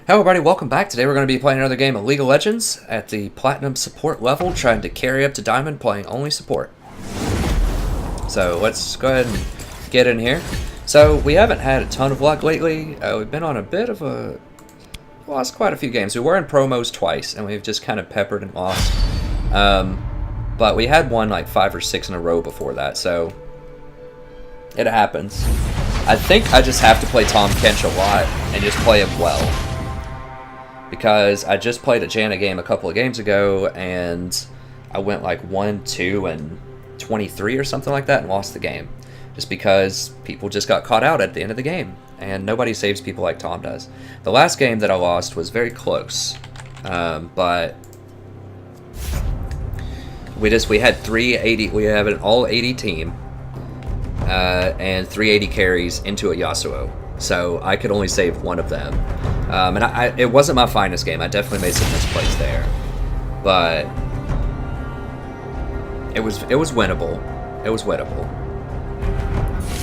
Hello everybody, welcome back. Today we're going to be playing another game of League of Legends at the Platinum support level, trying to carry up to Diamond, playing only support. So let's go ahead and get in here. So we haven't had a ton of luck lately. We've been on a bit of a... lost quite a few games. We were in promos twice, and we've just kind of peppered and lost. But we had won like 5 or 6 in a row before that, so it happens. I think I just have to play Tahm Kench a lot and just play him well. Because I just played a Janna game a couple of games ago, and I went like 1-2 and 23 or something like that and lost the game. Just because people just got caught out at the end of the game, and nobody saves people like Tahm does. The last game that I lost was very close, but we had 380. We have an all 80 team, and 380 carries into a Yasuo. So I could only save one of them. And it wasn't my finest game. I definitely made some misplays there. But it was winnable. It was winnable.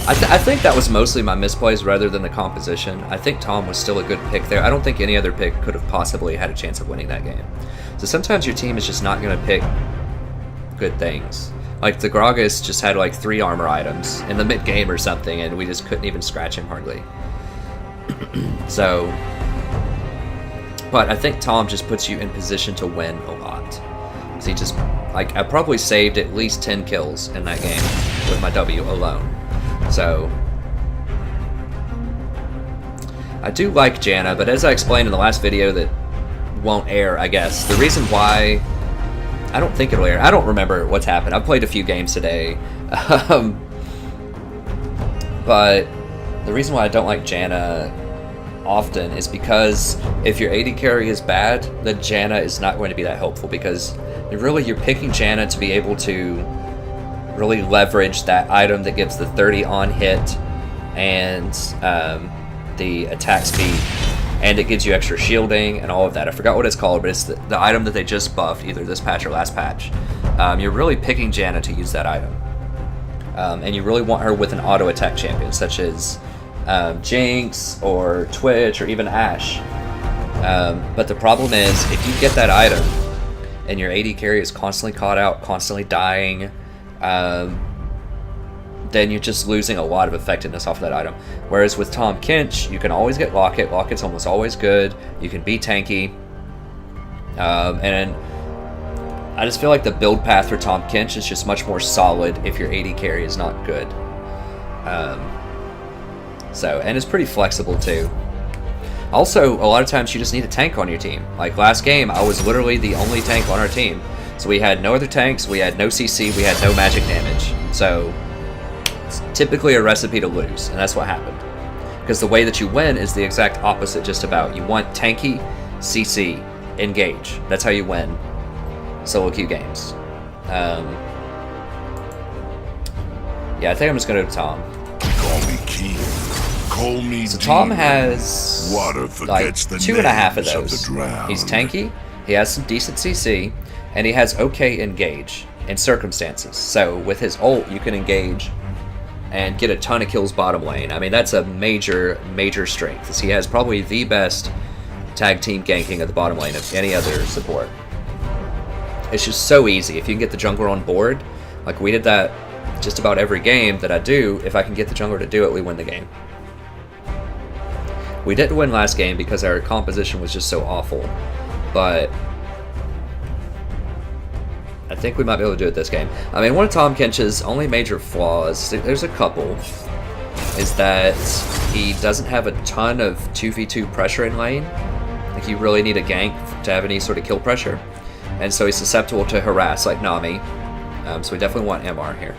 I think that was mostly my misplays rather than the composition. I think Tahm was still a good pick there. I don't think any other pick could have possibly had a chance of winning that game. So sometimes your team is just not going to pick good things. Like the Gragas just had like 3 armor items in the mid game or something, and we just couldn't even scratch him hardly. So, but I think Tahm just puts you in position to win a lot. Because he just, like, I probably saved at least 10 kills in that game with my W alone. So, I do like Janna, but as I explained in the last video that won't air, I guess, the reason why, I don't think it'll air, I don't remember what's happened. I've played a few games today. But the reason why I don't like Janna often is because if your AD carry is bad, then Janna is not going to be that helpful, because you're picking Janna to be able to really leverage that item that gives the 30 on hit and the attack speed, and it gives you extra shielding and all of that. I forgot what it's called, but it's the item that they just buffed, either this patch or last patch. You're really picking Janna to use that item. And you really want her with an auto attack champion, such as Jinx or Twitch or even Ashe. But the problem is, if you get that item and your AD carry is constantly caught out, constantly dying, then you're just losing a lot of effectiveness off of that item. Whereas with Tahm Kench, you can always get Locket. Locket's almost always good. You can be tanky. And I just feel like the build path for Tahm Kench is just much more solid if your AD carry is not good. And it's pretty flexible too. Also, a lot of times you just need a tank on your team. Like last game, I was literally the only tank on our team. So we had no other tanks, we had no CC, we had no magic damage. So it's typically a recipe to lose, and that's what happened. Because the way that you win is the exact opposite just about. You want tanky, CC, engage. That's how you win solo queue games. Yeah, I think I'm just going to go to Tahm. Call me king. Call me so Tahm has like 2.5 of those. He's tanky, he has some decent CC, and he has okay engage in circumstances. So with his ult, you can engage and get a ton of kills bottom lane. I mean, that's a major strength, as he has probably the best tag team ganking at the bottom lane of any other support. It's just so easy. If you can get the jungler on board, like we did that just about every game that I do, if I can get the jungler to do it, we win the game. We didn't win last game because our composition was just so awful, but I think we might be able to do it this game. I mean, one of Tahm Kench's only major flaws, there's a couple, is that he doesn't have a ton of 2v2 pressure in lane. Like, you really need a gank to have any sort of kill pressure. And so he's susceptible to harass like Nami. So we definitely want MR here.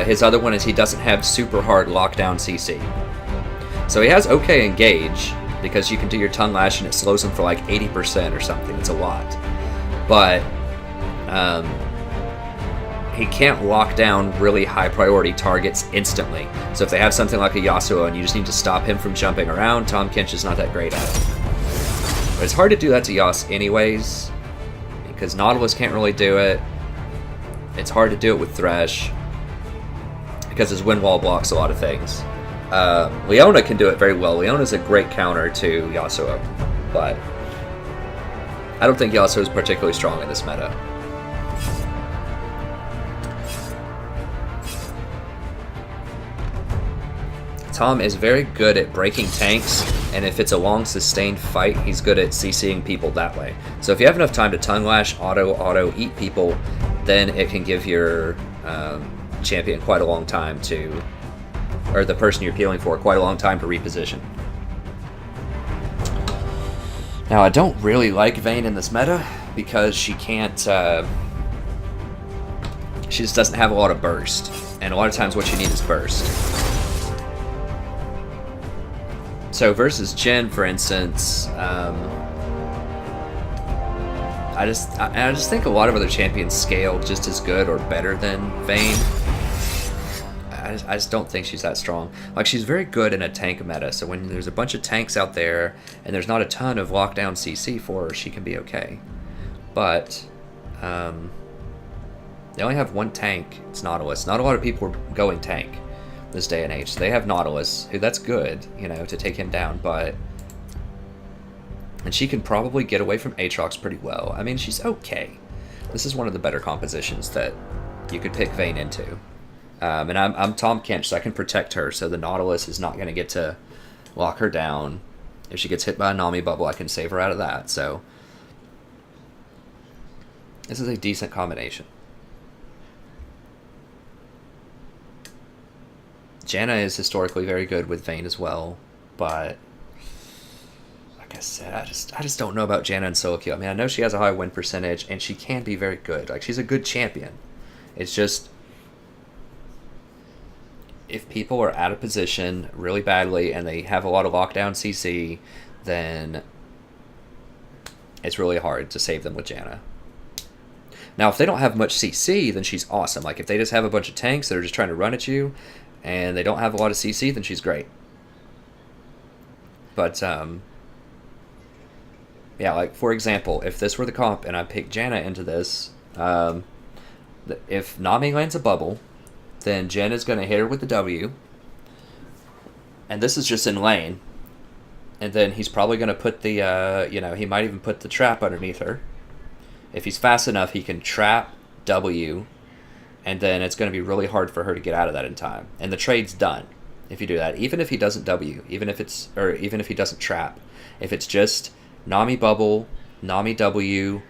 His other one is he doesn't have super hard lockdown CC. So he has okay engage, because you can do your tongue lash and it slows him for like 80% or something. It's a lot. But he can't lock down really high priority targets instantly. So if they have something like a Yasuo and you just need to stop him from jumping around, Tahm Kench is not that great at it. But it's hard to do that to Yas anyways, because Nautilus can't really do it. It's hard to do it with Thresh. because his wind wall blocks a lot of things. Leona can do it very well. Leona's a great counter to Yasuo, but I don't think Yasuo is particularly strong in this meta. Tahm is very good at breaking tanks, and if it's a long sustained fight, he's good at CCing people that way. So if you have enough time to tongue lash, auto, eat people, then it can give your champion quite a long time to, or the person you're peeling for, quite a long time to reposition. Now, I don't really like Vayne in this meta because she can't, she just doesn't have a lot of burst, and a lot of times what you need is burst. So versus Jhin, for instance, I just think a lot of other champions scale just as good or better than Vayne. I just don't think she's that strong. Like, she's very good in a tank meta, so when there's a bunch of tanks out there and there's not a ton of lockdown CC for her, she can be okay. But they only have one tank. It's Nautilus. Not a lot of people are going tank this day and age. So they have Nautilus, who, that's good, you know, to take him down, but... And she can probably get away from Aatrox pretty well. I mean, she's okay. This is one of the better compositions that you could pick Vayne into. And I'm Tahm Kench, so I can protect her, so the Nautilus is not going to get to lock her down. If she gets hit by a Nami bubble, I can save her out of that, so... This is a decent combination. Janna is historically very good with Vayne as well, but like I said, I just don't know about Janna and solo queue. I mean, I know she has a high win percentage, and she can be very good. Like, she's a good champion. It's just, if people are out of position really badly and they have a lot of lockdown CC, then it's really hard to save them with Janna. Now, if they don't have much CC, then she's awesome. Like, if they just have a bunch of tanks that are just trying to run at you, and they don't have a lot of CC, then she's great. But, yeah, like, for example, if this were the comp and I picked Janna into this, if Nami lands a bubble, then Jhin is going to hit her with the W, and this is just in lane, and then he's probably going to put the, you know, he might even put the trap underneath her. If he's fast enough, he can trap W, and then it's going to be really hard for her to get out of that in time. And the trade's done if you do that. Even if he doesn't W, even if he doesn't trap. If it's just Nami bubble, Nami W,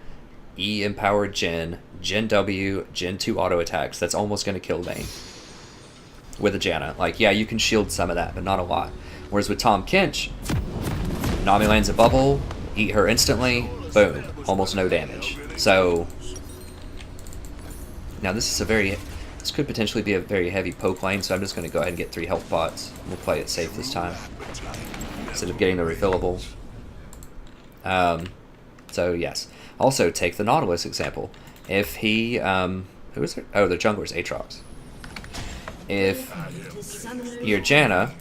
E empowered Jhin, Jhin W, Jhin 2 auto attacks, that's almost going to kill Vayne with a Janna. Like, yeah, you can shield some of that, but not a lot. Whereas with Tahm Kench, Nami lands a bubble, eat her instantly, boom, almost no damage. So now this could potentially be a very heavy poke lane, so I'm just going to go ahead and get 3 health pots. We'll play it safe this time instead of getting the refillable. So yes. Also, take the Nautilus example. If he, who is it? Oh, the jungler's Aatrox. If you're Janna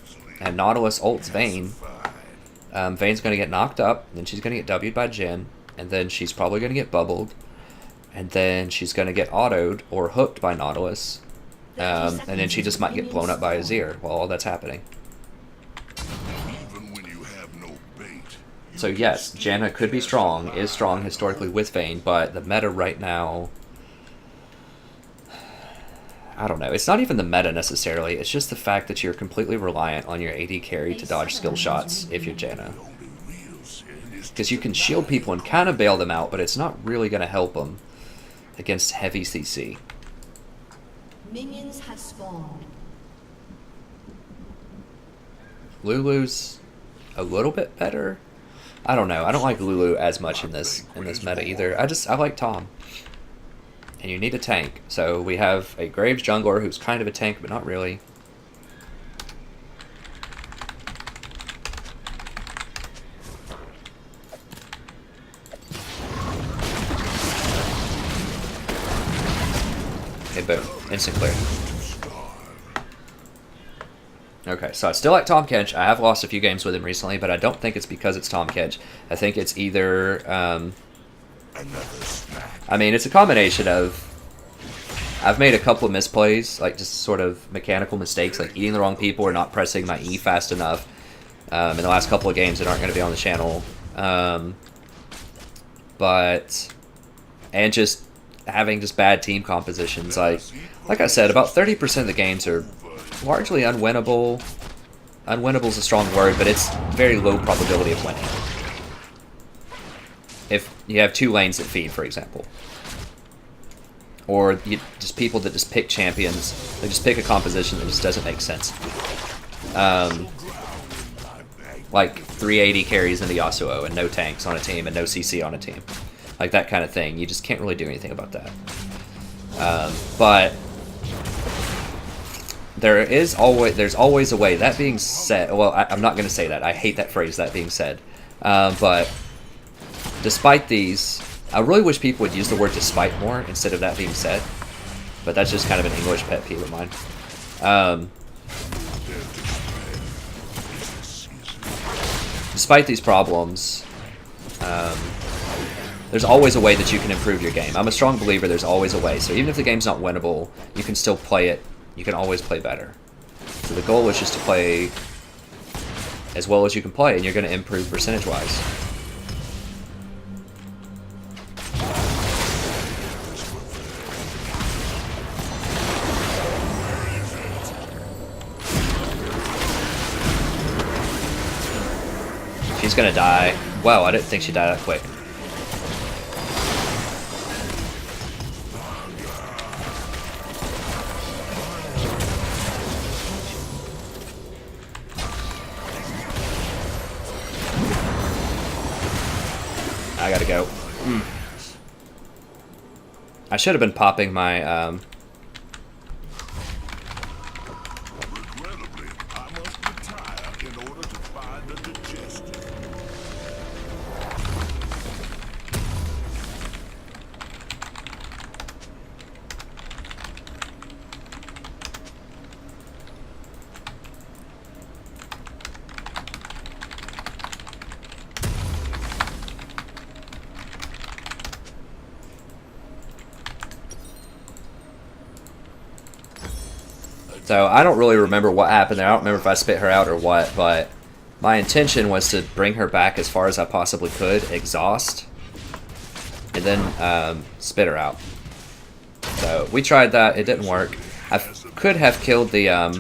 and Nautilus ults Vayne, Vayne's going to get knocked up, then she's going to get W'd by Jhin, and then she's probably going to get bubbled, and then she's going to get autoed or hooked by Nautilus, and then she just might get blown up by a Sivir while all that's happening. So yes, Janna could be strong, is strong historically with Vayne, but the meta right now, I don't know. It's not even the meta necessarily, it's just the fact that you're completely reliant on your AD carry to dodge skill shots if you're Janna. Because you can shield people and kind of bail them out, but it's not really going to help them against heavy CC. Minions have spawned. Lulu's a little bit better. I don't know. I don't like Lulu as much in this meta either. I like Tahm. And you need a tank. So we have a Graves jungler who's kind of a tank, but not really. Okay, boom. Instant clear. Okay, so I still like Tahm Kench. I have lost a few games with him recently, but I don't think it's because it's Tahm Kench. I think it's either... I mean, it's a combination of I've made a couple of misplays, like just sort of mechanical mistakes, like eating the wrong people or not pressing my E fast enough in the last couple of games that aren't going to be on the channel. And just having just bad team compositions. Like I said, about 30% of the games are largely unwinnable. Unwinnable is a strong word, but it's very low probability of winning. If you have 2 lanes that feed, for example. Or just people that just pick champions. They just pick a composition that just doesn't make sense. Like 380 carries into Yasuo and no tanks on a team and no CC on a team. Like that kind of thing. You just can't really do anything about that. But there's always a way. That being said, well, I'm not going to say that. I hate that phrase, that being said. But despite these, I really wish people would use the word despite more instead of that being said. But that's just kind of an English pet peeve of mine. Despite these problems, there's always a way that you can improve your game. I'm a strong believer there's always a way. So even if the game's not winnable, you can still play it. You can always play better. So the goal is just to play as well as you can play, and you're going to improve percentage-wise. She's going to die. Wow, I didn't think she'd die that quick. I gotta go. I should have been popping my, Regrettably, I must retire in order to find a digestion. So I don't really remember what happened there. I don't remember if I spit her out or what, but my intention was to bring her back as far as I possibly could, exhaust, and then spit her out. So we tried that. It didn't work. I could have killed the... I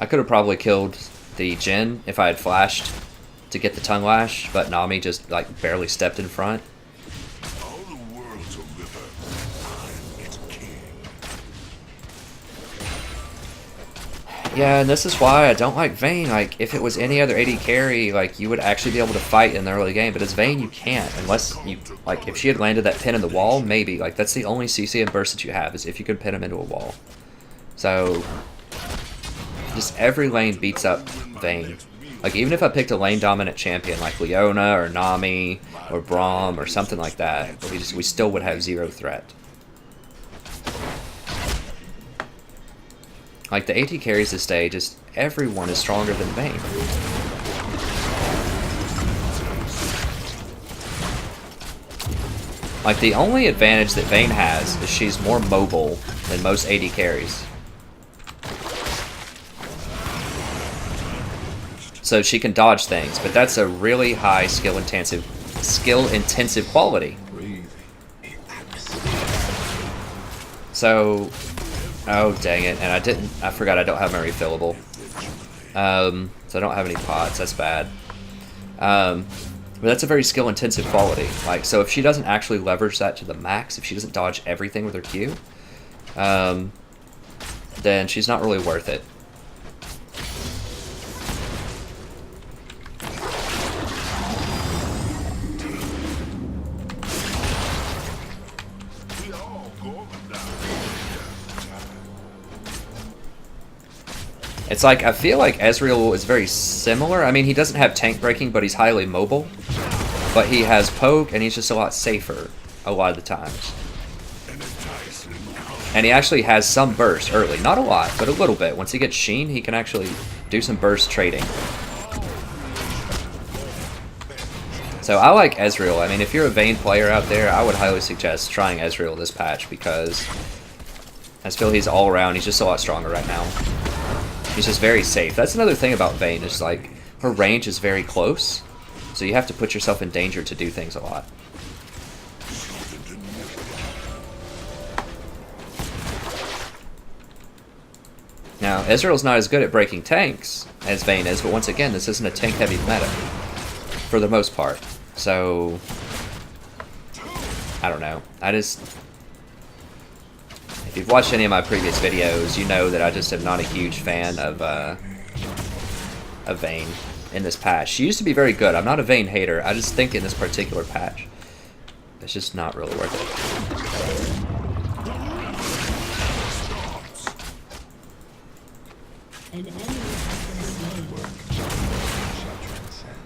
could have probably killed the Jhin if I had flashed to get the tongue lash, but Nami just like barely stepped in front. All the world's a river. I'm its king. Yeah, and this is why I don't like Vayne. Like, if it was any other AD carry, like, you would actually be able to fight in the early game, but as Vayne, you can't, unless you, like, if she had landed that pin in the wall, maybe. Like, that's the only CC and burst that you have, is if you can pin him into a wall. So, just every lane beats up Vayne. Like, even if I picked a lane-dominant champion, like Leona, or Nami, or Braum, or something like that, we still would have zero threat. Like, the AT carries this day, just everyone is stronger than Vayne. Like, the only advantage that Vayne has is she's more mobile than most AD carries. So she can dodge things, but that's a really high skill-intensive quality. So... oh, dang it. And I forgot I don't have my refillable. So I don't have any pots. That's bad. But that's a very skill-intensive quality. Like, so if she doesn't actually leverage that to the max, if she doesn't dodge everything with her Q, then she's not really worth it. It's like, I feel like Ezreal is very similar. I mean, he doesn't have tank breaking, but he's highly mobile. But he has poke, and he's just a lot safer a lot of the times. And he actually has some burst early. Not a lot, but a little bit. Once he gets Sheen, he can actually do some burst trading. So So I like Ezreal. I mean, if you're a Vayne player out there, I would highly suggest trying Ezreal this patch because I just feel he's all around. He's just a lot stronger right now. He's just very safe. That's another thing about Vayne is like her range is very close, so you have to put yourself in danger to do things a lot. Now, Ezreal's not as good at breaking tanks as Vayne is, but once again, this isn't a tank-heavy meta, for the most part. So, I don't know. If you've watched any of my previous videos, you know that I just am not a huge fan of Vayne in this patch. She used to be very good. I'm not a Vayne hater. I just think in this particular patch, it's just not really worth it. An enemy has been slain.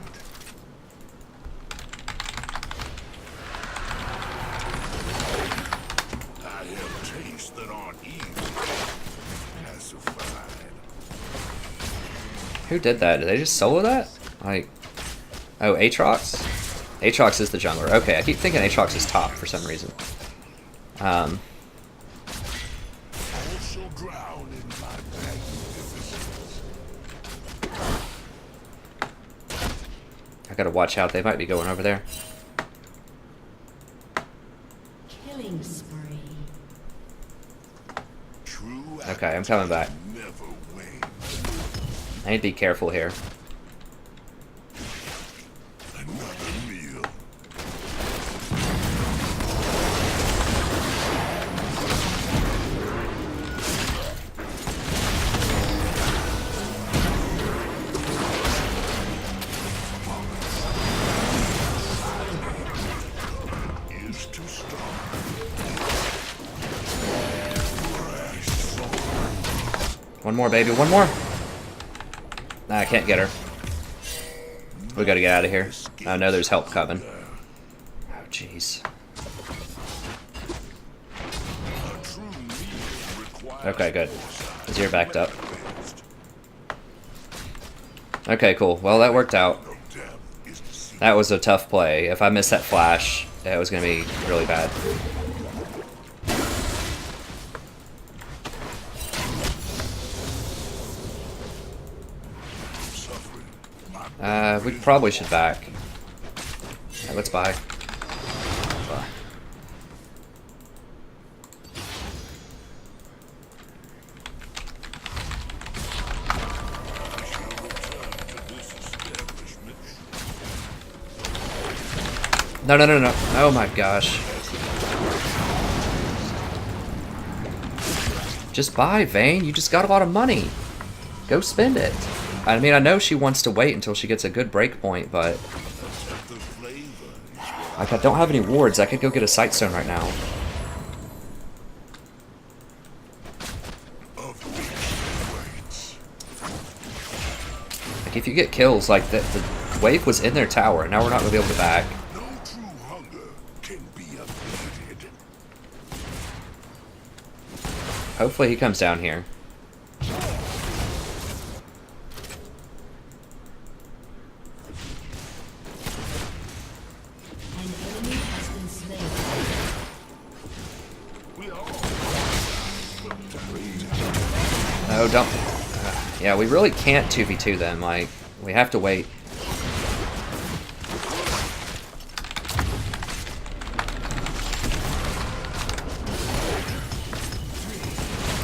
I have tastes that aren't evil. Pacified. Who did that? Did they just solo that? Like, oh, Aatrox? Aatrox is the jungler. Okay, I keep thinking Aatrox is top for some reason. Also drown in my magnificence. I gotta watch out. They might be going over there. Killing spree. True Okay, I'm coming back. never wane. I need to be careful here. Another meal. Is to stop. One more, baby. One more. Nah, I can't get her. We gotta get out of here. I know there's help coming. Oh, jeez. A true meal requires Okay, good. Azir backed up. best. Okay, cool. Well, that worked out. No depth is to see. That was a tough play. If I missed that flash, it was gonna be really bad. Suffering. My We probably should back. Yeah, let's buy. Buy. this establishment. No, no, no, no. Oh my gosh. Just buy, Vayne. You just got a lot of money. Go spend it. I mean, I know she wants to wait until she gets a good break point, but The flavor is what like I don't have any wards. I could go get a Sightstone right now. of which waits. Like if you get kills, like the wave was in their tower, and now we're not gonna be able to back. No true hunger can be avoided. Hopefully he comes down here. An enemy has been slain. We all No, don't. Yeah, we really can't 2v2 them. Like, we have to wait.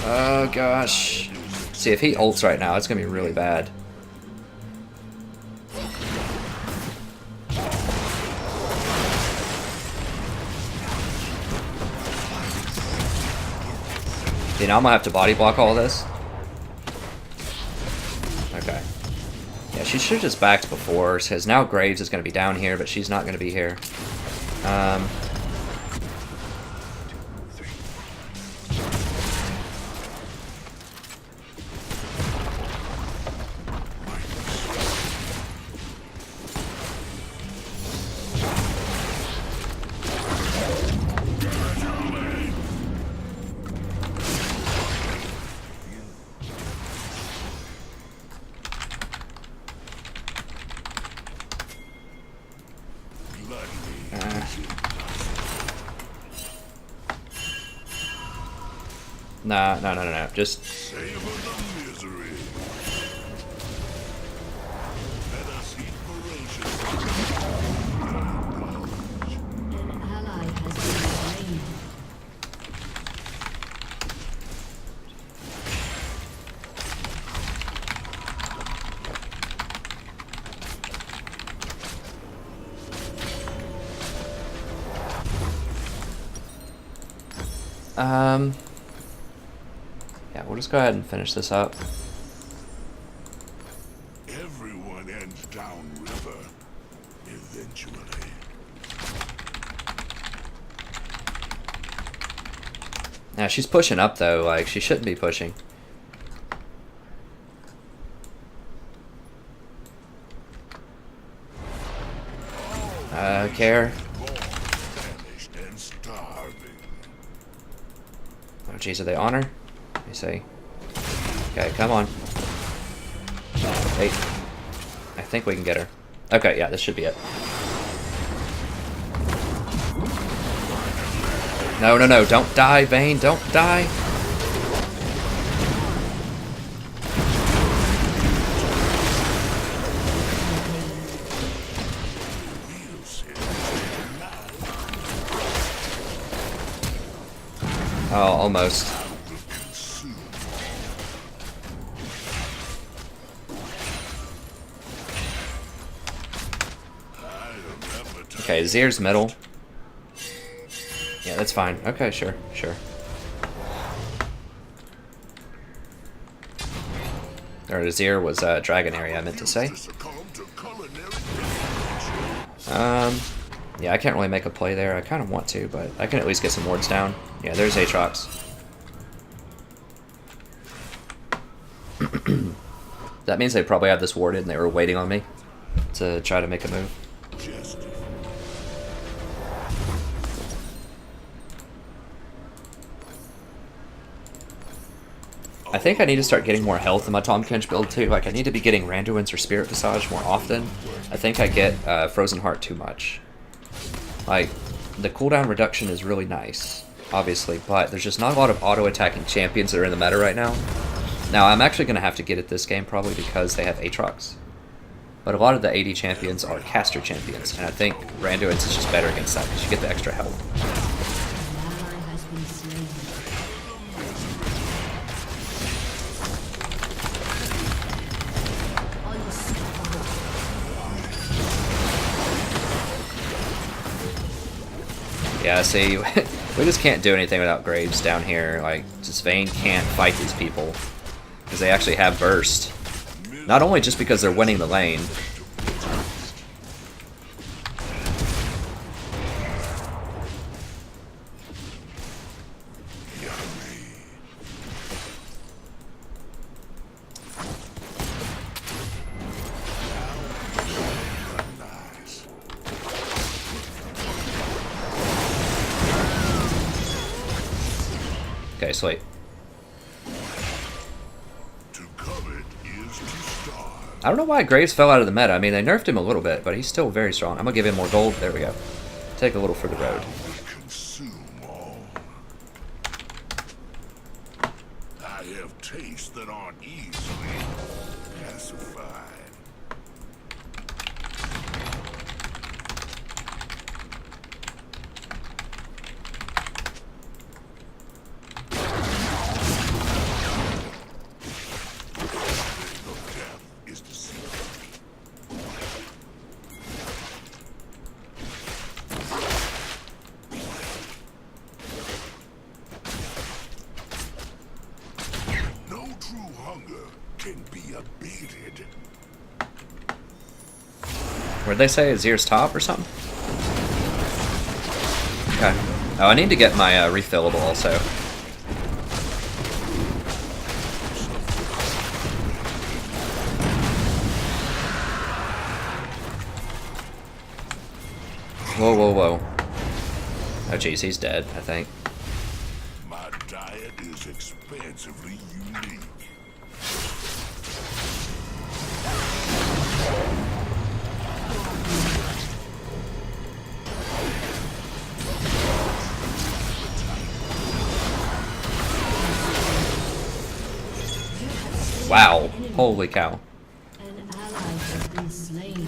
Oh gosh. See, if he ults right now, it's gonna be really bad. See, now I'm gonna have to body block all this. Okay. Yeah, she should have just backed before, because now Graves is gonna be down here, but she's not gonna be here. Nah, no. Just Savor the misery. Let us eat ferocious. An ally has been slain. Yeah, we'll just go ahead and finish this up. Everyone ends downriver. Eventually. Yeah, she's pushing up though, like she shouldn't be pushing. Care. Famished and starving. Oh jeez, are they on her? Let me see. Okay, come on. Hey. I think we can get her. Okay, yeah, this should be it. No, don't die, Vayne, don't die. Oh, almost. Okay, Zir's middle. Yeah, that's fine. Okay, sure. Or Zir was dragon area, I meant to say. Yeah, I can't really make a play there. I kind of want to, but I can at least get some wards down. Yeah, there's Aatrox. That means they probably have this warded and they were waiting on me to try to make a move. I think I need to start getting more health in my Tahm Kench build too. Like, I need to be getting Randuin's or Spirit Visage more often. I think I get Frozen Heart too much. Like, the cooldown reduction is really nice, obviously, but there's just not a lot of auto-attacking champions that are in the meta right now. Now, I'm actually going to have to get it this game probably because they have Aatrox. But a lot of the AD champions are caster champions, and I think Randuin's is just better against that because you get the extra health. An ally has been slain. Yeah, see, we just can't do anything without Graves down here. Like, just Vayne can't fight these people because they actually have burst. Not only just because they're winning the lane. Okay, sweet. I don't know why Graves fell out of the meta. I mean, they nerfed him a little bit, but he's still very strong. I'm gonna give him more gold. There we go. Take a little for the road. I have tastes that aren't easily pacified. Where'd they say? Zir's top or something? Okay. Oh, I need to get my refillable also. Whoa. Oh jeez, he's dead, I think. My diet is expansively unique. Wow. Holy cow. An ally has been slain.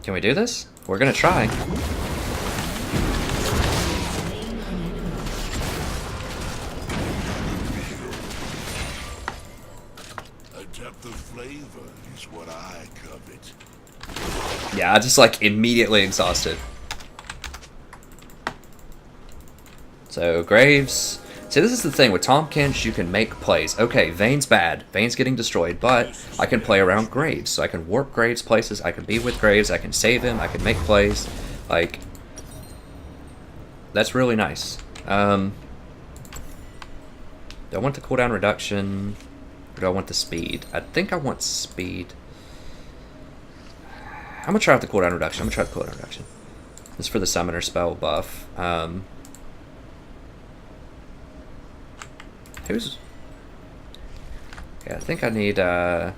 Can we do this? We're gonna try. A depth of flavor is what I covet. Yeah, I just like immediately exhausted. So Graves. See, this is the thing with Tahm Kench, you can make plays. Okay, Vayne's bad. Vayne's getting destroyed, but I can play around Graves. So I can warp Graves places, I can be with Graves, I can save him, I can make plays. Like, that's really nice. Do I want the cooldown reduction, or do I want the speed? I think I want speed. I'm gonna try out the cooldown reduction. I'm gonna try the cooldown reduction. This is for the summoner spell buff. Who's... Yeah, I think I need, I'm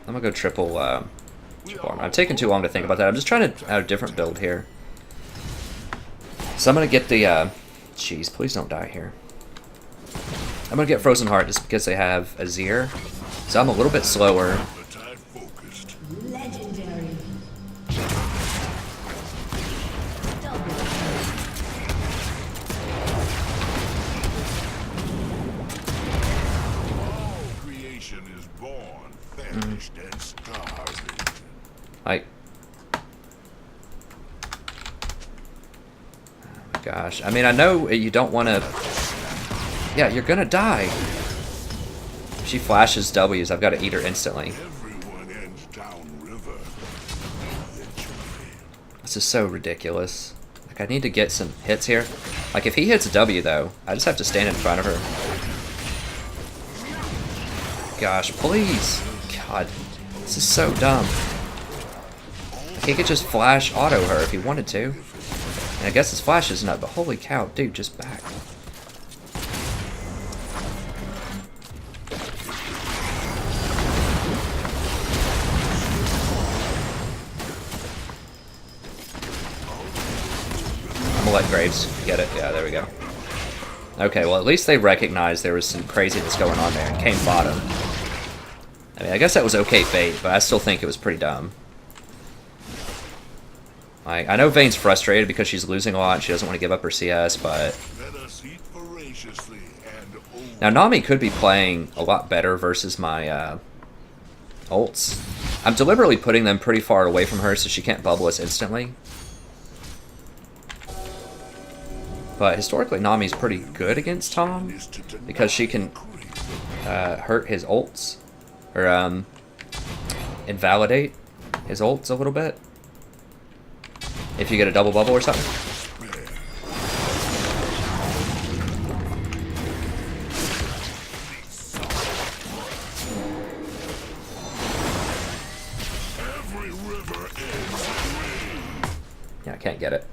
gonna go triple armor. I'm taking too long to think about that. I'm just trying to add a different build here. So I'm gonna get the, jeez, please don't die here. I'm gonna get Frozen Heart just because they have Azir. So I'm a little bit slower. But I focused. Legendary. Creation is born, famished, and starving. Like, oh my gosh. I mean, I know you don't want to... Yeah, you're gonna die. If she flashes W's, I've got to eat her instantly. Everyone ends downriver. Eventually. This is so ridiculous. Like, I need to get some hits here. Like, if he hits a W, though, I just have to stand in front of her. Gosh, please. God, this is so dumb. He could just flash auto her if he wanted to. And I guess his flash is nut, but holy cow, dude, just back. I'm gonna let Graves get it. Yeah, there we go. Okay, well, at least they recognized there was some craziness going on there and came bottom. I mean, I guess that was okay bait, but I still think it was pretty dumb. Like, I know Vayne's frustrated because she's losing a lot and she doesn't want to give up her CS, but... Let us eat voraciously and Now, Nami could be playing a lot better versus my ults. I'm deliberately putting them pretty far away from her so she can't bubble us instantly. But historically, Nami's pretty good against Tahm because she can hurt his ults. Or invalidate his ults a little bit. If you get a double bubble or something. Yeah, I can't get it.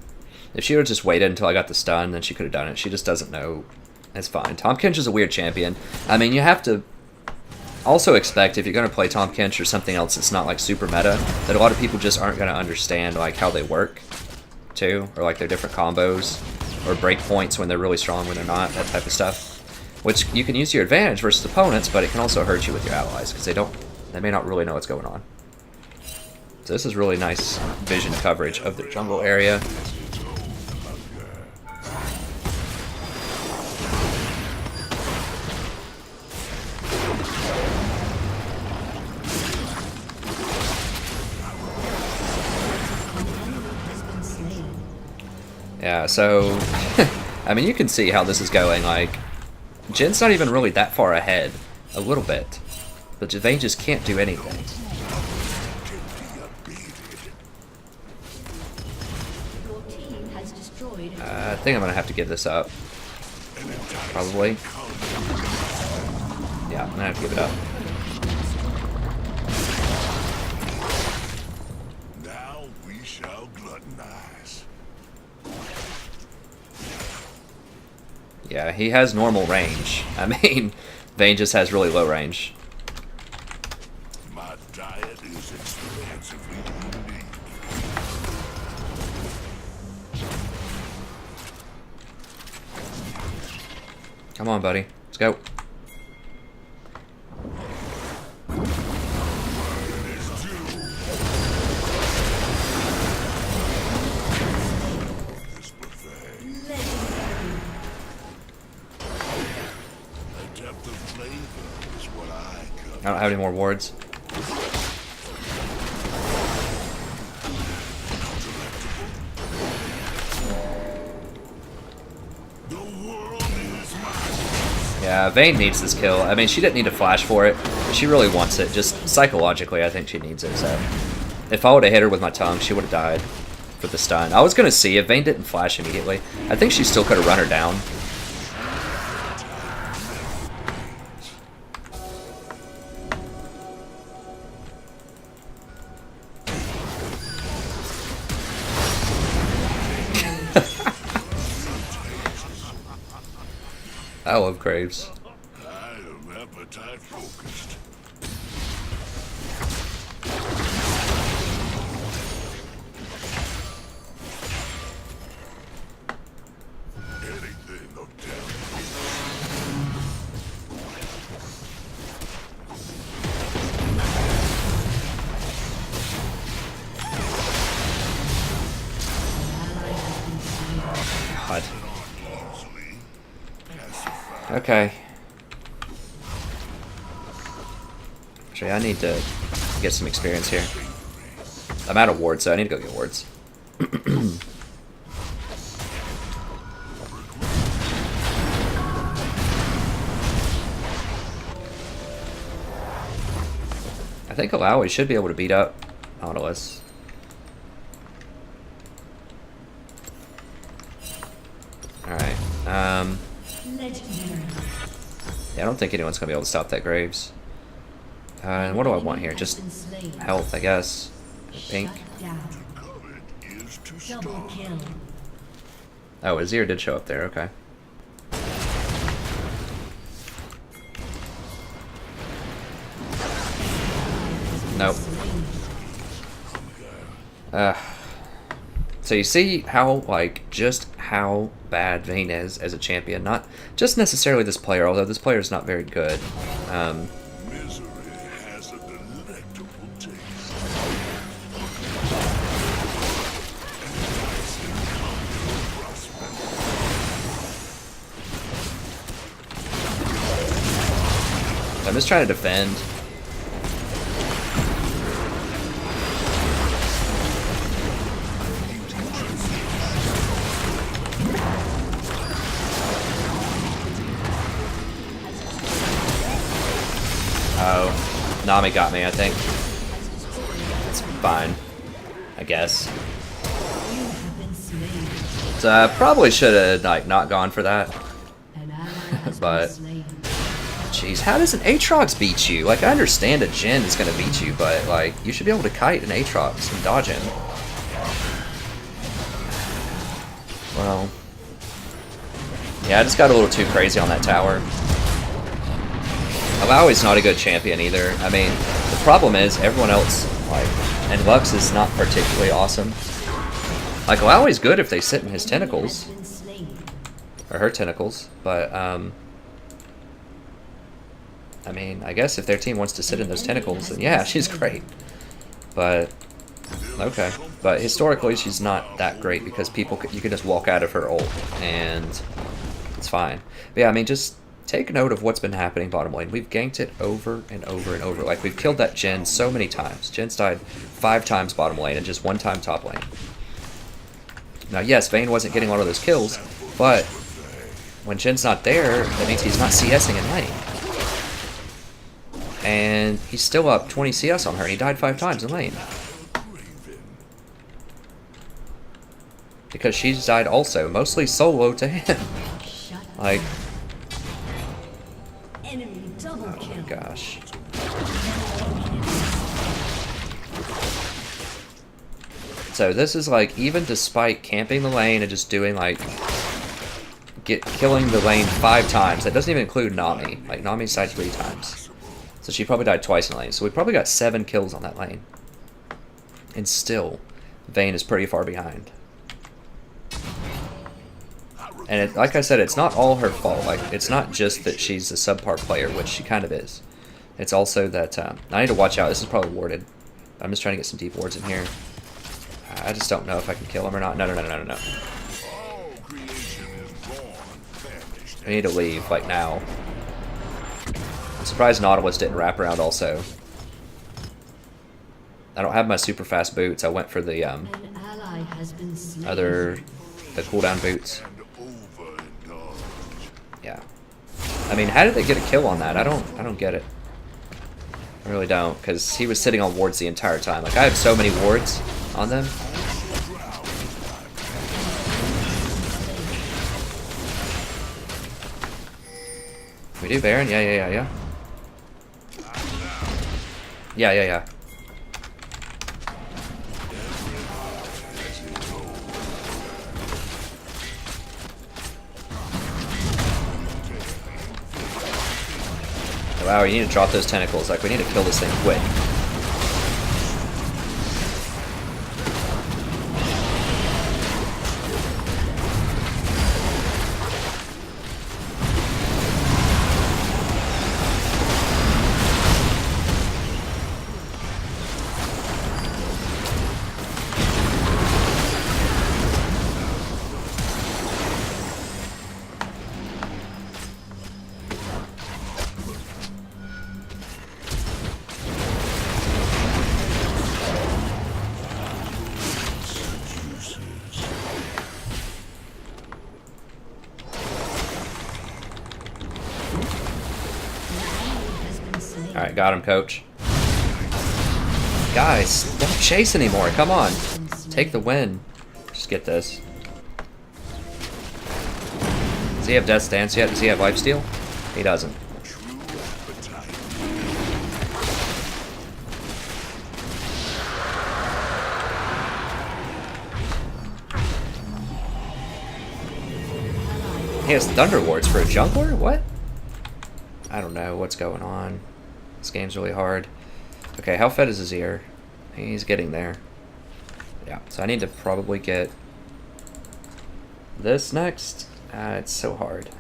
If she would have just waited until I got the stun, then she could have done it. She just doesn't know. It's fine. Tahm Kench is a weird champion. I mean, you have to also expect, if you're going to play Tahm Kench or something else that's not like super meta, that a lot of people just aren't going to understand like how they work, too, or like their different combos, or break points when they're really strong, when they're not, that type of stuff. Which you can use to your advantage versus opponents, but it can also hurt you with your allies, because they may not really know what's going on. So this is really nice vision coverage of the jungle area. Yeah, so, I mean, you can see how this is going. Like, Jin's not even really that far ahead. A little bit. But Vayne just can't do anything. Your team has destroyed. I think I'm going to have to give this up. Probably. Yeah, I'm going to have to give it up. now we shall gluttonize. Yeah, he has normal range. I mean, Vayne just has really low range. My diet is expansively unique. Come on, buddy. Let's go. I don't have any more wards. Yeah, Vayne needs this kill. I mean, she didn't need to flash for it. She really wants it. Just psychologically, I think she needs it. So, if I would have hit her with my tongue, she would have died for the stun. I was going to see if Vayne didn't flash immediately. I think she still could have run her down. I love Graves. I am appetite focused. Anything of damage. God. Okay. Actually, I need to get some experience here. I'm out of wards, so I need to go get wards. I think Alawi should be able to beat up Nautilus. Alright. Yeah, I don't think anyone's going to be able to stop that Graves. And what do I want here? Just health, I guess. Pink. Oh, Azir did show up there, okay. Nope. So you see how, like, just how bad Vayne is as a champion. Not just necessarily this player, although this player is not very good. Misery has a delectable taste. I'm just trying to defend. Oh, Nami got me, I think. It's fine, I guess. So, probably should have like not gone for that. But, jeez, how does an Aatrox beat you? Like, I understand a Jhin is gonna beat you, but like, you should be able to kite an Aatrox and dodge him. Well, yeah, I just got a little too crazy on that tower. Alawi's not a good champion either. I mean, the problem is everyone else, like, and Lux is not particularly awesome. Like, Alawi's good if they sit in his tentacles. Or her tentacles, but, I mean, I guess if their team wants to sit in those tentacles, then yeah, she's great. But, okay. But historically, she's not that great because you can just walk out of her ult, and it's fine. But yeah, I mean, just take note of what's been happening bottom lane. We've ganked it over and over and over. Like, we've killed that Jhin so many times. Jin's died 5 times bottom lane and just 1 time top lane. Now, yes, Vayne wasn't getting a lot of those kills, but when Jin's not there, that means he's not CSing in lane. And he's still up 20 CS on her, and he died 5 times in lane. Because she's died also, mostly solo to him. Like, oh my gosh. So this is like, even despite camping the lane and just doing like, killing the lane 5 times, that doesn't even include Nami. Like, Nami's died 3 times. So she probably died twice in lane. So we probably got 7 kills on that lane. And still, Vayne is pretty far behind. And like I said, it's not all her fault. Like, it's not just that she's a subpar player, which she kind of is. It's also that I need to watch out. This is probably warded. I'm just trying to get some deep wards in here. I just don't know if I can kill him or not. No. I need to leave, like, now. I'm surprised Nautilus didn't wrap around also. I don't have my super fast boots. I went for the An ally has been slain. the cooldown boots. Yeah. I mean, how did they get a kill on that? I don't get it. I really don't, because he was sitting on wards the entire time. Like, I have so many wards on them. We do Baron? Yeah. Yeah. Wow, you need to drop those tentacles. Like, we need to kill this thing quick. Alright, got him, coach. Guys, don't chase anymore. Come on. Take the win. Just get this. Does he have Death Stance yet? Does he have Lifesteal? He doesn't. He has Thunder Wards for a jungler? What? I don't know what's going on. This game's really hard. Okay, how fed is his ear? He's getting there. Yeah, so I need to probably get this next. It's so hard.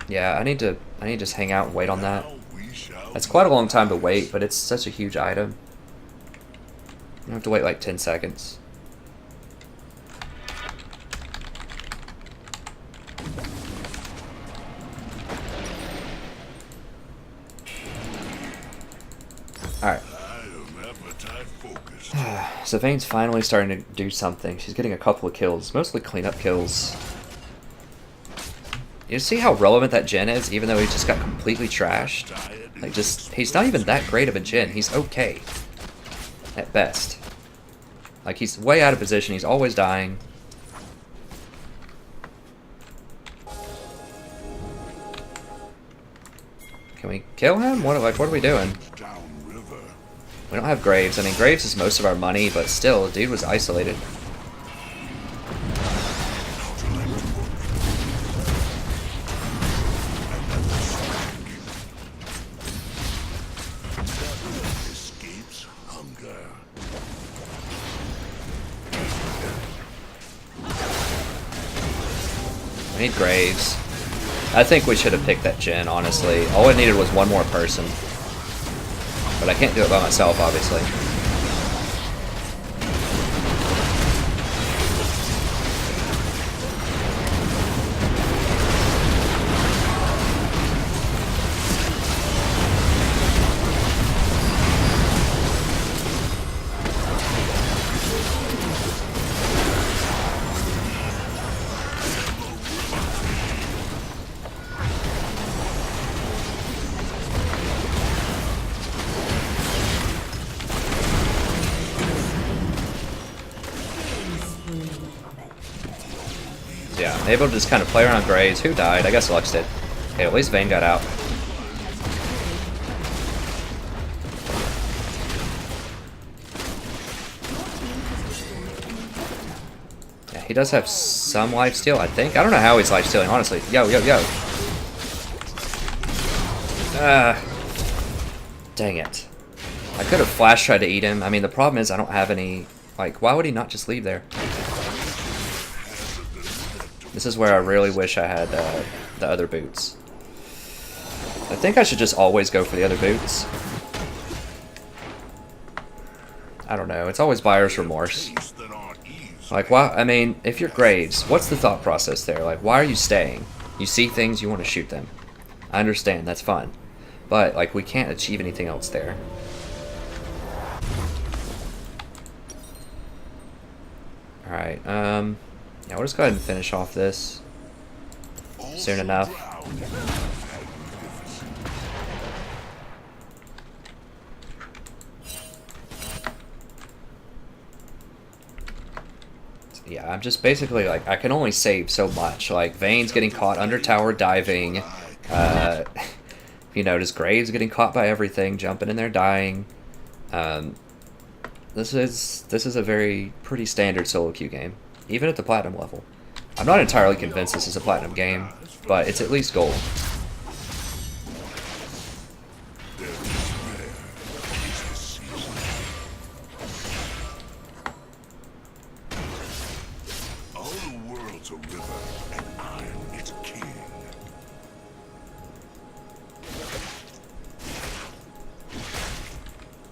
Yeah, I need to just hang out and wait on that. That's quite a long time to wait, but it's such a huge item. You have to wait like 10 seconds. Alright. So Vayne's finally starting to do something. She's getting a couple of kills, mostly cleanup kills. You see how relevant that Jhin is, even though he just got completely trashed? Like, he's not even that great of a Jhin. He's okay. At best. Like, he's way out of position. He's always dying. Can we kill him? What are we doing? We don't have Graves. I mean, Graves is most of our money, but still, the dude was isolated. We need Graves. I think we should have picked that Jhin, honestly. All I needed was one more person. But I can't do it by myself, obviously. Yeah, able to just kind of play around Graves. Who died? I guess Lux did. Okay, at least Vayne got out. Yeah, he does have some lifesteal, I think. I don't know how he's lifestealing, honestly. Yo. Dang it. I could have flash tried to eat him. I mean, the problem is I don't have any... Like, why would he not just leave there? This is where I really wish I had the other boots. I think I should just always go for the other boots. I don't know. It's always buyer's remorse. Like, why? I mean, if you're Graves, what's the thought process there? Like, why are you staying? You see things, you want to shoot them. I understand, that's fun. But, like, we can't achieve anything else there. Alright, yeah, we'll just go ahead and finish off this soon enough. Yeah, I'm just basically, like, I can only save so much. Like, Vayne's getting caught under tower diving. You notice Graves getting caught by everything, jumping in there, dying. This is a very pretty standard solo queue game, even at the platinum level. I'm not entirely convinced this is a platinum game, but it's at least gold.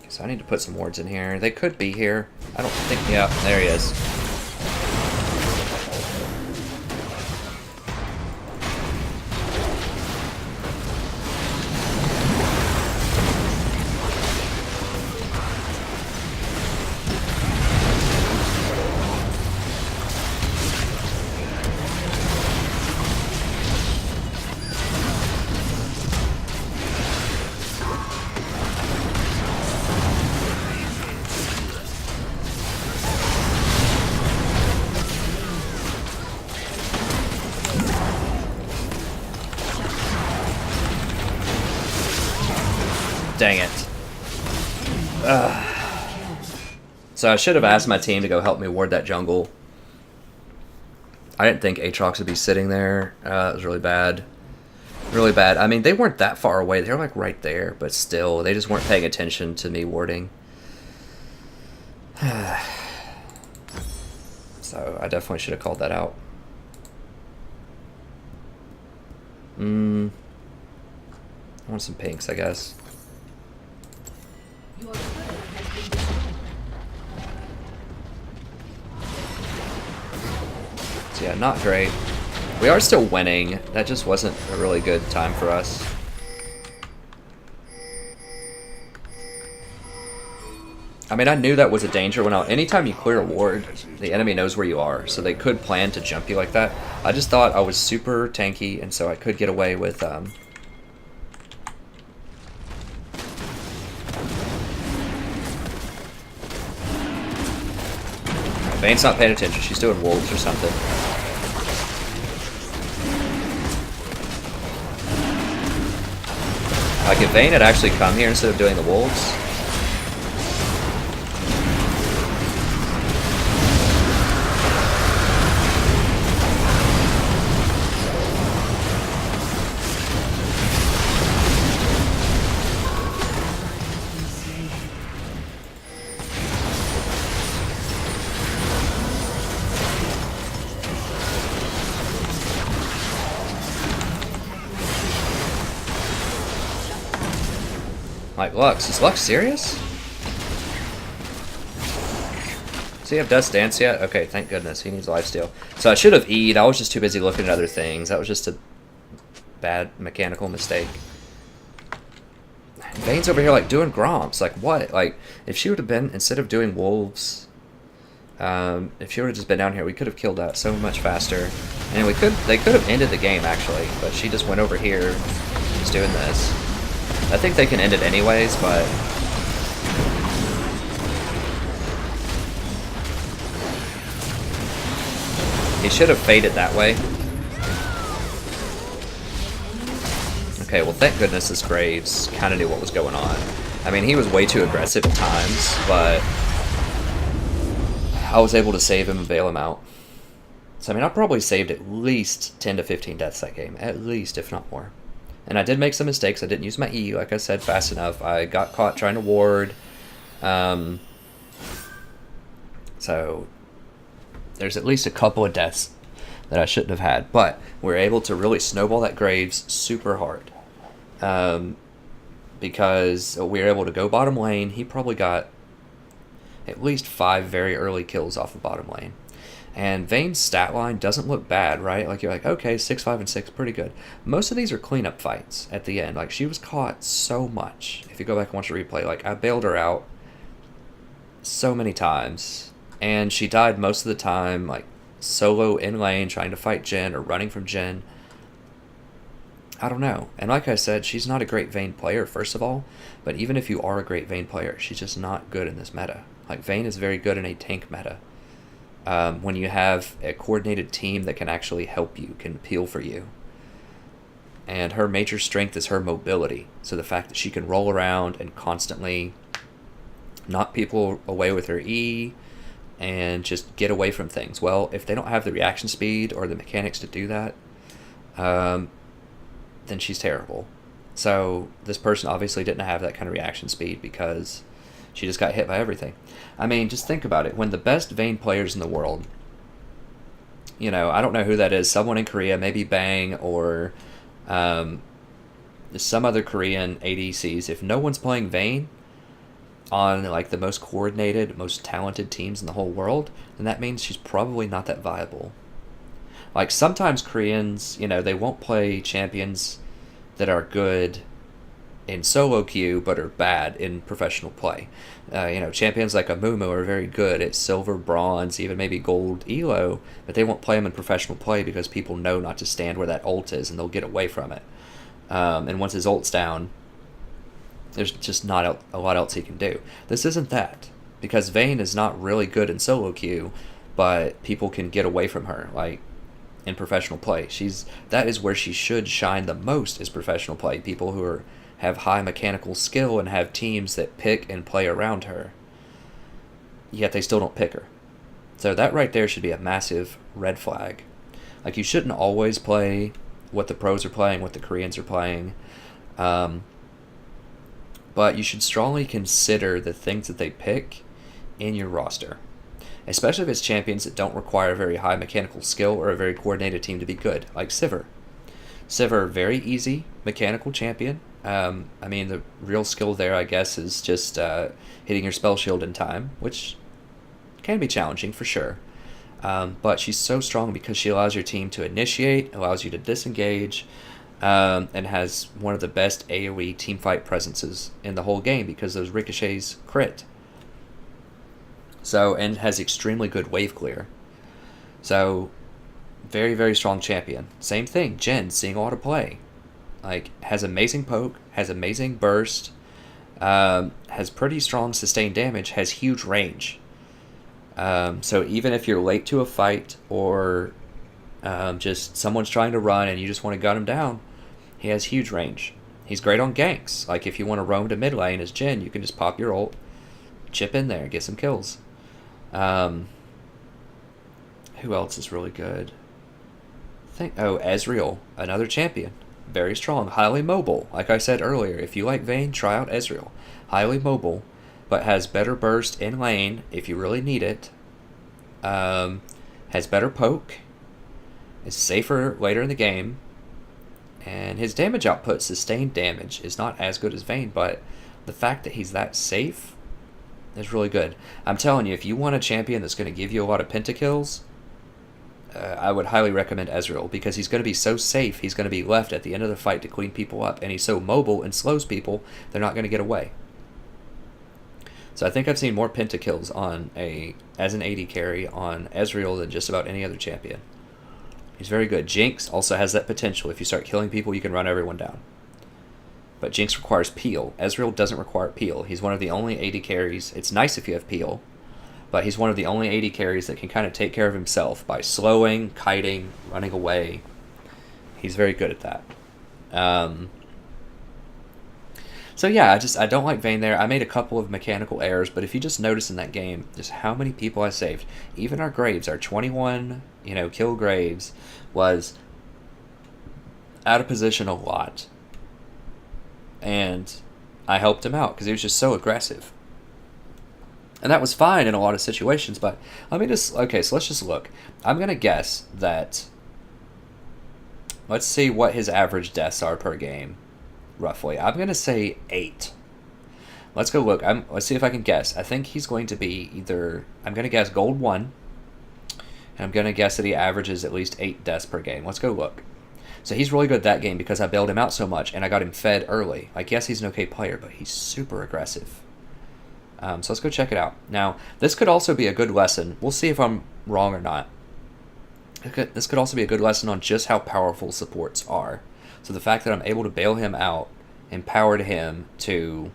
So I need to put some wards in here. They could be here. I don't think... Yeah, there he is. Dang it. So I should have asked my team to go help me ward that jungle. I didn't think Aatrox would be sitting there. It was really bad. Really bad. I mean, they weren't that far away. They were like right there, but still, they just weren't paying attention to me warding. So I definitely should have called that out. I want some pinks, I guess. So yeah, not great. We are still winning. That just wasn't a really good time for us. I mean, I knew that was a danger when anytime you clear a ward, the enemy knows where you are, so they could plan to jump you like that. I just thought I was super tanky, and so I could get away with Vayne's not paying attention. She's doing wolves or something. Like, if Vayne had actually come here instead of doing the wolves... Like, Lux. Is Lux serious? Does he have Dust Dance yet? Okay, thank goodness. He needs lifesteal. So I should have E'd. I was just too busy looking at other things. That was just a bad mechanical mistake. Vayne's over here, like, doing Gromps. Like, what? Like, if she would have been, instead of doing Wolves, if she would have just been down here, we could have killed that so much faster. And they could have ended the game, actually. But she just went over here, just doing this. I think they can end it anyways, but... He should have faded that way. Okay, well thank goodness this Graves kind of knew what was going on. I mean, he was way too aggressive at times, but... I was able to save him and bail him out. So I mean, I probably saved at least 10 to 15 deaths that game. At least, if not more. And I did make some mistakes. I didn't use my E, like I said, fast enough. I got caught trying to ward. So there's at least a couple of deaths that I shouldn't have had, but we're able to really snowball that Graves super hard. Because we were able to go bottom lane. He probably got at least 5 very early kills off the bottom lane. And Vayne's stat line doesn't look bad, right? Like, you're like, okay, 6, 5, and 6, pretty good. Most of these are cleanup fights at the end. Like, she was caught so much. If you go back and watch the replay, like, I bailed her out so many times. And she died most of the time, like, solo in lane, trying to fight Jhin or running from Jhin. I don't know. And like I said, she's not a great Vayne player, first of all. But even if you are a great Vayne player, she's just not good in this meta. Like, Vayne is very good in a tank meta. When you have a coordinated team that can actually help you, can peel for you. And her major strength is her mobility. So the fact that she can roll around and constantly knock people away with her E and just get away from things. Well, if they don't have the reaction speed or the mechanics to do that, then she's terrible. So this person obviously didn't have that kind of reaction speed because she just got hit by everything. I mean, just think about it. When the best Vayne players in the world, you know, I don't know who that is, someone in Korea, maybe Bang or some other Korean ADCs, if no one's playing Vayne on like the most coordinated, most talented teams in the whole world, then that means she's probably not that viable. Like, sometimes Koreans, you know, they won't play champions that are good in solo queue but are bad in professional play. You know, champions like Amumu are very good at silver, bronze, even maybe gold elo, but they won't play them in professional play because people know not to stand where that ult is and they'll get away from it. And once his ult's down, there's just not a lot else he can do. This isn't that, because Vayne is not really good in solo queue, but people can get away from her. Like, in professional play, that is where she should shine the most, is professional play. People who have high mechanical skill and have teams that pick and play around her, yet they still don't pick her. So that right there should be a massive red flag. Like, you shouldn't always play what the pros are playing, what the Koreans are playing, but you should strongly consider the things that they pick in your roster. Especially if it's champions that don't require very high mechanical skill or a very coordinated team to be good, like Sivir. Sivir, very easy mechanical champion. I mean, the real skill there, I guess, is just hitting your spell shield in time, which can be challenging for sure. But she's so strong because she allows your team to initiate, allows you to disengage, and has one of the best AoE teamfight presences in the whole game because those ricochets crit. So, and has extremely good wave clear. So, very, very strong champion. Same thing, Jhin, seeing a lot of play. Like, has amazing poke, has amazing burst, has pretty strong sustained damage, has huge range. So even if you're late to a fight or just someone's trying to run and you just want to gun him down, he has huge range. He's great on ganks. Like, if you want to roam to mid lane as Jhin, you can just pop your ult, chip in there, get some kills. Who else is really good? Ezreal, another champion. Very strong, highly mobile. Like I said earlier, if you like Vayne, try out Ezreal. Highly mobile, but has better burst in lane if you really need it. Has better poke. Is safer later in the game. And his damage output, sustained damage, is not as good as Vayne, but the fact that he's that safe is really good. I'm telling you, if you want a champion that's going to give you a lot of pentakills, I would highly recommend Ezreal, because he's going to be so safe, he's going to be left at the end of the fight to clean people up, and he's so mobile and slows people, they're not going to get away. So I think I've seen more pentakills as an AD carry on Ezreal than just about any other champion. He's very good. Jinx also has that potential. If you start killing people, you can run everyone down. But Jinx requires peel. Ezreal doesn't require peel. He's one of the only AD carries. It's nice if you have peel, but he's one of the only AD carries that can kind of take care of himself by slowing, kiting, running away. He's very good at that. So yeah, I don't like Vayne there. I made a couple of mechanical errors, but if you just notice in that game just how many people I saved, even our Graves, our 21, kill Graves, was out of position a lot. And I helped him out because he was just so aggressive. And that was fine in a lot of situations, but let me just... Okay, so let's just look. I'm going to guess that... Let's see what his average deaths are per game, roughly. I'm going to say 8. Let's go look. Let's see if I can guess. I think he's going to be either... I'm going to guess gold 1. And I'm going to guess that he averages at least 8 deaths per game. Let's go look. So he's really good that game because I bailed him out so much and I got him fed early. Like, yes, he's an okay player, but he's super aggressive. So let's go check it out. Now, this could also be a good lesson. We'll see if I'm wrong or not. This could also be a good lesson on just how powerful supports are. So the fact that I'm able to bail him out empowered him to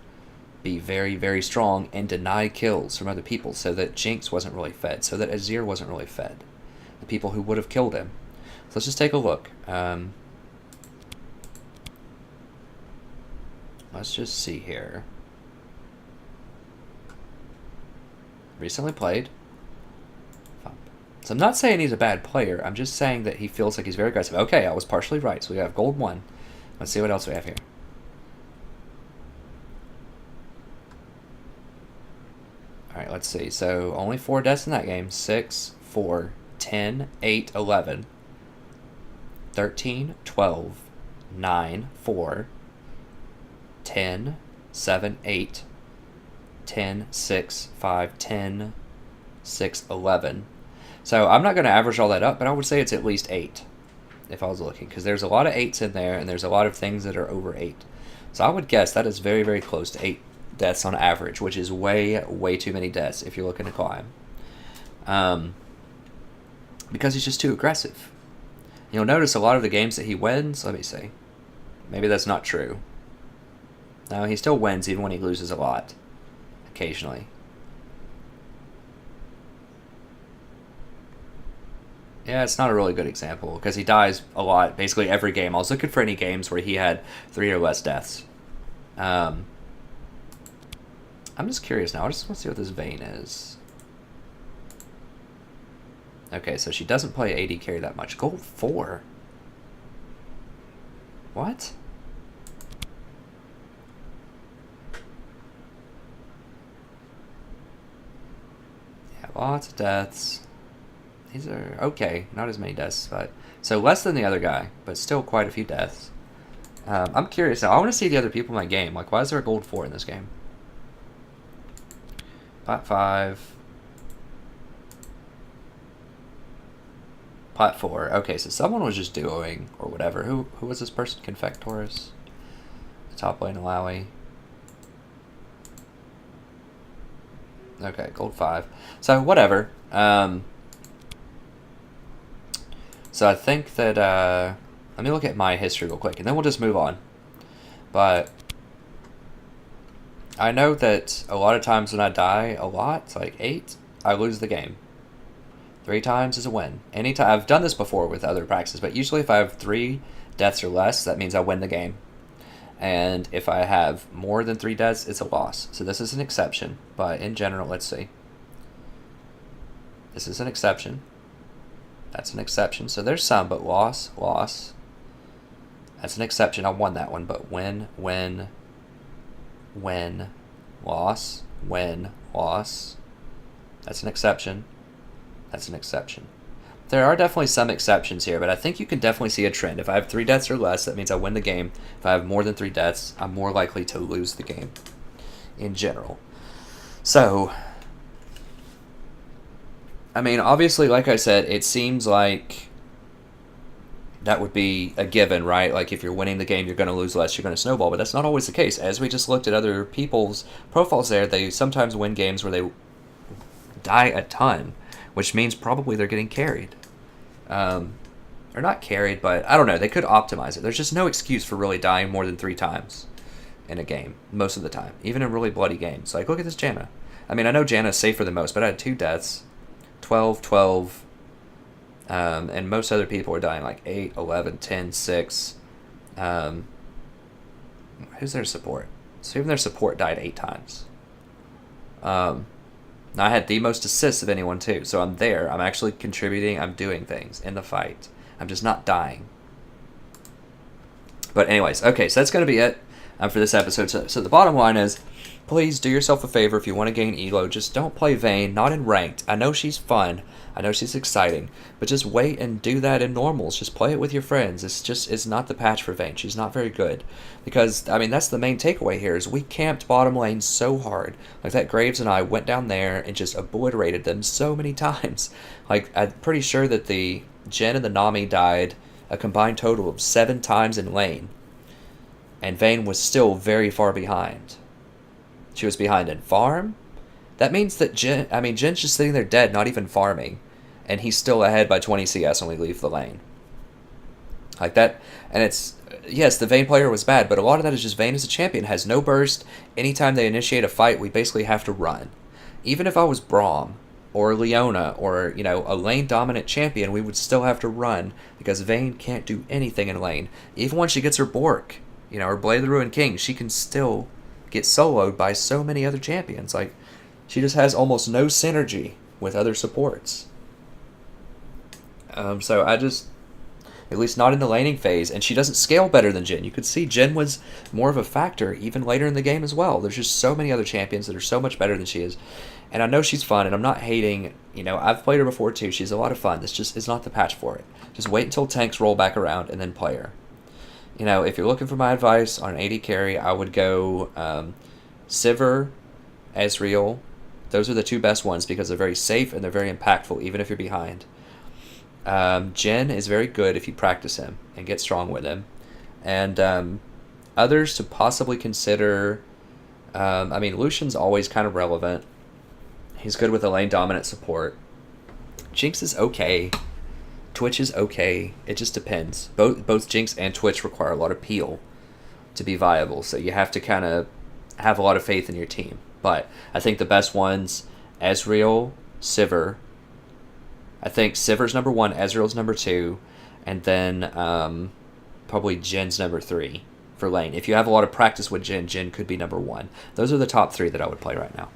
be very, very strong and deny kills from other people so that Jinx wasn't really fed, so that Azir wasn't really fed. The people who would have killed him. So let's just take a look. Let's just see here. Recently played. So I'm not saying he's a bad player. I'm just saying that he feels like he's very aggressive. Okay, I was partially right. So we have gold 1. Let's see what else we have here. Alright, let's see. So only 4 deaths in that game. 6, 4, 10, 8, 11, 13, 12, 9, 4, 10, 7, 8, 10, 6, 5, 10, 6, 11. So I'm not going to average all that up, but I would say it's at least 8 if I was looking, because there's a lot of 8s in there, and there's a lot of things that are over 8. So I would guess that is very, very close to 8 deaths on average, which is way, way too many deaths if you're looking to climb. Because he's just too aggressive. You'll notice a lot of the games that he wins, let me see. Maybe that's not true. No, he still wins even when he loses a lot. Occasionally. Yeah, it's not a really good example because he dies a lot basically every game. I was looking for any games where he had 3 or less deaths. I'm just curious now. I just want to see what this Vayne is. Okay, so she doesn't play AD carry that much. Gold 4. What? Yeah, lots of deaths. These are okay, not as many deaths, but so less than the other guy, but still quite a few deaths. I'm curious now. I want to see the other people in my game. Like, why is there a gold 4 in this game? Pot 5. Pot 4. Okay, so someone was just duoing or whatever. Who was this person? Confectorus. The top lane Alawi. Okay, gold 5. So whatever. So I think that, let me look at my history real quick, and then we'll just move on. But I know that a lot of times when I die a lot, like 8, I lose the game. 3 times is a win. Anytime I've done this before with other practices, but usually if I have 3 deaths or less, that means I win the game. And if I have more than 3 deaths, it's a loss. So this is an exception, but in general, let's see. This is an exception. That's an exception. So there's some, but loss, loss. That's an exception. I won that one, but win, win, win, loss, win, loss. That's an exception. That's an exception. There are definitely some exceptions here, but I think you can definitely see a trend. If I have 3 deaths or less, that means I win the game. If I have more than 3 deaths, I'm more likely to lose the game in general. So, I mean, obviously, like I said, it seems like that would be a given, right? Like, if you're winning the game, you're going to lose less, you're going to snowball. But that's not always the case. As we just looked at other people's profiles there, they sometimes win games where they die a ton, which means probably they're getting carried. Or not carried, but I don't know. They could optimize it. There's just no excuse for really dying more than 3 times in a game, most of the time, even in really bloody games. Like, look at this Janna. I mean, I know Janna's safer than most, but I had 2 deaths. 12, 12, and most other people are dying like 8, 11, 10, 6. Who's their support? So even their support died 8 times. Now I had the most assists of anyone too, so I'm there. I'm actually contributing. I'm doing things in the fight. I'm just not dying. But anyways, okay, so that's going to be it for this episode. So the bottom line is, please do yourself a favor if you want to gain elo. Just don't play Vayne, not in ranked. I know she's fun. I know she's exciting, but just wait and do that in normals. Just play it with your friends. It's not the patch for Vayne. She's not very good. Because, I mean, that's the main takeaway here is we camped bottom lane so hard. Like, that Graves and I went down there and just obliterated them so many times. Like, I'm pretty sure that the Jhin and the Nami died a combined total of 7 times in lane. And Vayne was still very far behind. She was behind in farm. That means that Jin's just sitting there dead, not even farming. And he's still ahead by 20 CS when we leave the lane. Like that. And it's, yes, the Vayne player was bad, but a lot of that is just Vayne as a champion has no burst. Anytime they initiate a fight, we basically have to run. Even if I was Braum or Leona or, you know, a lane dominant champion, we would still have to run because Vayne can't do anything in lane. Even when she gets her Bork, you know, or Blade of the Ruined King, she can still get soloed by so many other champions. Like, she just has almost no synergy with other supports. So I just, at least not in the laning phase, and she doesn't scale better than Jhin. You could see Jhin was more of a factor even later in the game as well. There's just so many other champions that are so much better than she is. And I know she's fun, and I'm not hating, you know, I've played her before too. She's a lot of fun. This just is not the patch for it. Just wait until tanks roll back around and then play her. You know, if you're looking for my advice on an AD carry, I would go Sivir, Ezreal. Those are the 2 best ones because they're very safe and they're very impactful, even if you're behind. Jhin is very good if you practice him and get strong with him. And others to possibly consider, I mean, Lucian's always kind of relevant. He's good with a lane dominant support. Jinx is okay. Twitch is okay. It just depends. Both Jinx and Twitch require a lot of peel to be viable, so you have to kind of have a lot of faith in your team. But I think the best ones, Ezreal, Sivir. I think Sivir's number 1, Ezreal's number 2, and then probably Jin's number 3 for lane. If you have a lot of practice with Jhin could be number 1. Those are the top 3 that I would play right now.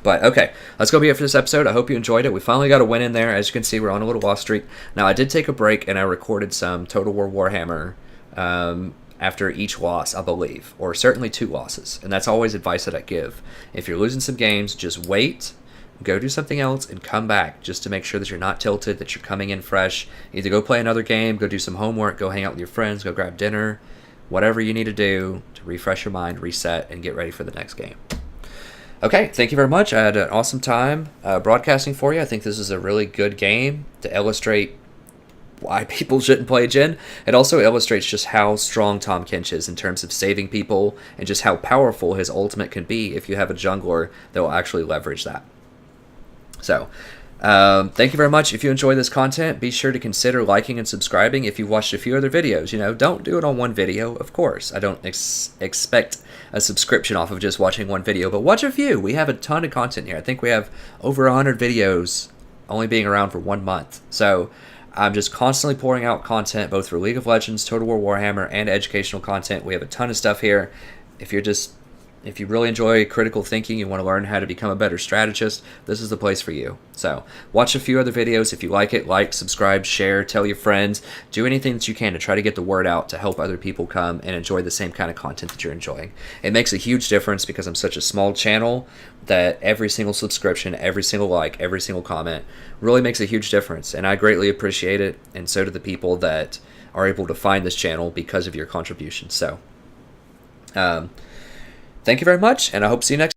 But, okay, let's go be it for this episode. I hope you enjoyed it. We finally got a win in there. As you can see, we're on a little loss streak. Now, I did take a break, and I recorded some Total War Warhammer after each loss, I believe, or certainly 2 losses. And that's always advice that I give. If you're losing some games, just wait, go do something else, and come back just to make sure that you're not tilted, that you're coming in fresh. Either go play another game, go do some homework, go hang out with your friends, go grab dinner, whatever you need to do to refresh your mind, reset, and get ready for the next game. Okay, thank you very much. I had an awesome time broadcasting for you. I think this is a really good game to illustrate why people shouldn't play Jhin. It also illustrates just how strong Tahm Kench is in terms of saving people and just how powerful his ultimate can be if you have a jungler that will actually leverage that. So, thank you very much. If you enjoy this content, be sure to consider liking and subscribing. If you've watched a few other videos, you know, don't do it on one video, of course. I don't expect a subscription off of just watching one video, but watch a few. We have a ton of content here. I think we have over 100 videos only being around for 1 month. So I'm just constantly pouring out content, both for League of Legends, Total War Warhammer, and educational content. We have a ton of stuff here. If you really enjoy critical thinking, you want to learn how to become a better strategist, this is the place for you. So watch a few other videos. If you like it, like, subscribe, share, tell your friends. Do anything that you can to try to get the word out to help other people come and enjoy the same kind of content that you're enjoying. It makes a huge difference because I'm such a small channel that every single subscription, every single like, every single comment really makes a huge difference. And I greatly appreciate it, and so do the people that are able to find this channel because of your contributions. So, thank you very much, and I hope to see you next time.